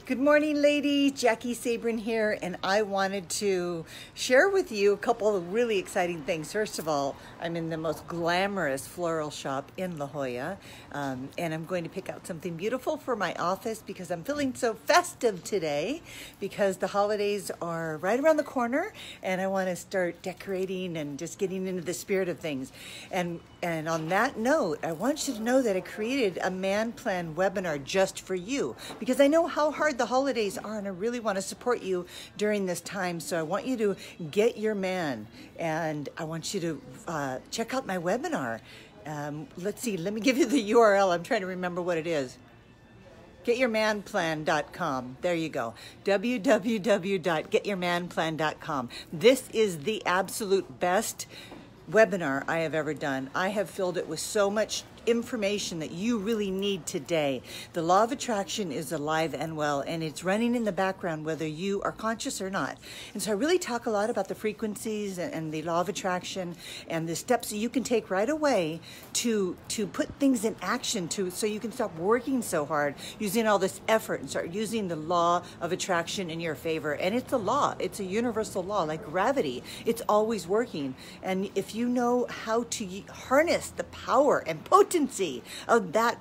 Good morning, ladies. Jaki Sabourin here, and I wanted to share with you a couple of really exciting things. First of all, I'm in the most glamorous floral shop in La Jolla, and I'm going to pick out something beautiful for my office because I'm feeling so festive today because the holidays are right around the corner, and I want to start decorating and just getting into the spirit of things. And on that note, I want you to know that I created a man plan webinar just for you because I know how hard the holidays are, and I really want to support you during this time. So I want you to get your man, and I want you to check out my webinar. Let's see, let me give you the URL. I'm trying to remember what it is. GetYourManPlan.com. There you go. www.getyourmanplan.com. This is the absolute best webinar I have ever done. I have filled it with so much information that you really need today. The law of attraction is alive and well, and it's running in the background whether you are conscious or not. And so I really talk a lot about the frequencies and the law of attraction and the steps that you can take right away to put things in action so you can stop working so hard, using all this effort, and start using the law of attraction in your favor. And it's a law. It's a universal law, like gravity. It's always working. And if you know how to harness the power and potency of that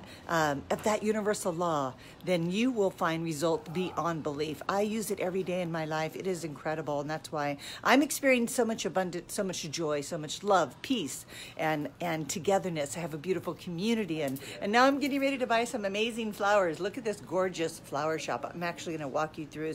universal law, then you will find results beyond belief. I use it every day in my life. It is incredible, and that's why I'm experiencing so much abundance, so much joy, so much love, peace, and togetherness. I have a beautiful community, and now I'm getting ready to buy some amazing flowers. Look at this gorgeous flower shop. I'm actually going to walk you through.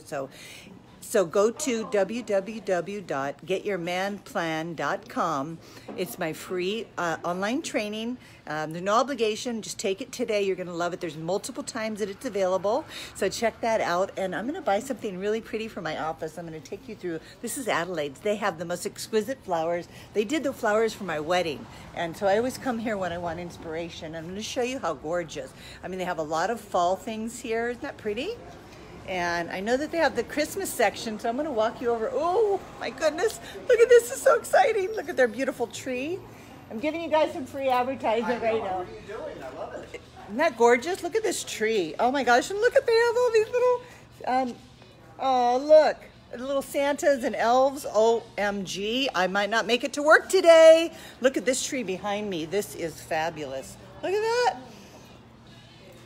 So go to www.getyourmanplan.com. It's my free online training. There's no obligation. Just take it today. You're going to love it. There's multiple times that it's available. So check that out. And I'm going to buy something really pretty for my office. I'm going to take you through. This is Adelaides. They have the most exquisite flowers. They did the flowers for my wedding. And so I always come here when I want inspiration. I'm going to show you how gorgeous. I mean, they have a lot of fall things here. Isn't that pretty? And I know that they have the Christmas section, so I'm going to walk you over. Oh, my goodness. Look at this. It's so exciting. Look at their beautiful tree. I'm giving you guys some free advertisement right now. What are you doing? I love it. Isn't that gorgeous? Look at this tree. Oh, my gosh. And look at, they have all these little, oh, look. Little Santas and elves. OMG. I might not make it to work today. Look at this tree behind me. This is fabulous. Look at that.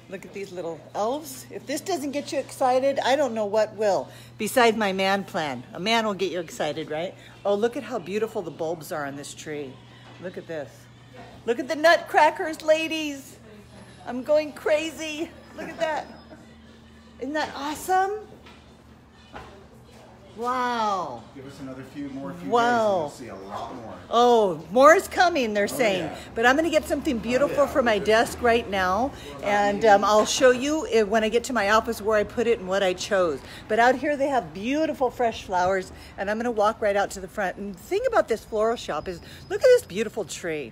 Look at these little elves. If this doesn't get you excited, I don't know what will. Besides my man plan. A man will get you excited, right? Oh, look at how beautiful the bulbs are on this tree. Look at this. Look at the nutcrackers, ladies. I'm going crazy. Look at that. Isn't that awesome? Wow. Give us another few more days and Wow. you'll see a lot more. Oh, more is coming, they're saying. Yeah. But I'm going to get something beautiful for my desk right now. And I'll show you when I get to my office where I put it and what I chose. But out here they have beautiful fresh flowers. And I'm going to walk right out to the front. And the thing about this floral shop is, look at this beautiful tree.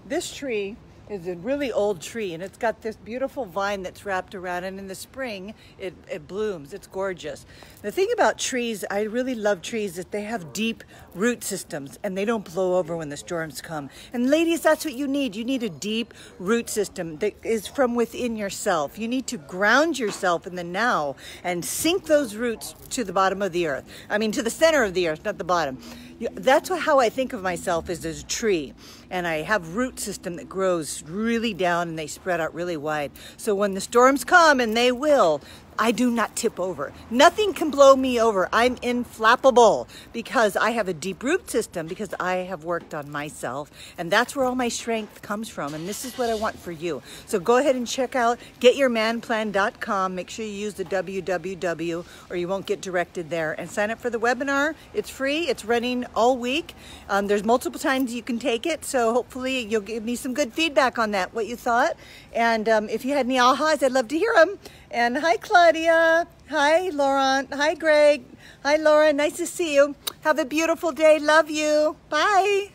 This tree is a really old tree, and it's got this beautiful vine that's wrapped around, and in the spring it blooms. It's gorgeous. The thing about trees, I really love trees, is that they have deep root systems and they don't blow over when the storms come. And ladies, that's what you need. You need a deep root system that is from within yourself. You need to ground yourself in the now and sink those roots to the bottom of the earth. I mean, to the center of the earth, not the bottom. That's how I think of myself, as a tree, and I have root system that grows really down and they spread out really wide. So when the storms come, and they will, I do not tip over. Nothing can blow me over. I'm inflappable because I have a deep root system, because I have worked on myself, and that's where all my strength comes from. And this is what I want for you. So go ahead and check out getyourmanplan.com. Make sure you use the www or you won't get directed there, and sign up for the webinar. It's free. It's running all week. There's multiple times you can take it. So hopefully you'll give me some good feedback on that, what you thought. And if you had any ahas, I'd love to hear them. And hi, Claudia. Hi, Laurent. Hi, Greg. Hi, Laura. Nice to see you. Have a beautiful day. Love you. Bye.